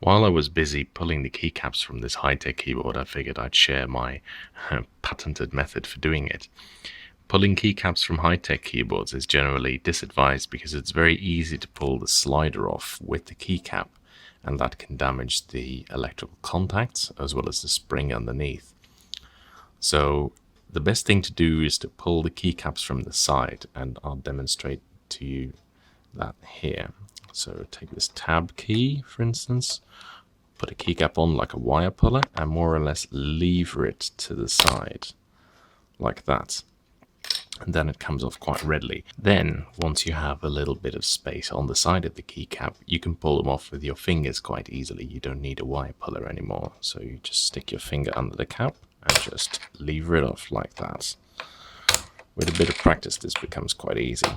While I was busy pulling the keycaps from this Hi-Tek keyboard, I figured I'd share my patented method for doing it. Pulling keycaps from Hi-Tek keyboards is generally disadvised because it's very easy to pull the slider off with the keycap, and that can damage the electrical contacts as well as the spring underneath. So the best thing to do is to pull the keycaps from the side, and I'll demonstrate to you that here. So take this tab key, for instance, put a keycap on like a wire puller and more or less lever it to the side like that. And then it comes off quite readily. Then, once you have a little bit of space on the side of the keycap, you can pull them off with your fingers quite easily. You don't need a wire puller anymore. So you just stick your finger under the cap and just lever it off like that. With a bit of practice, this becomes quite easy.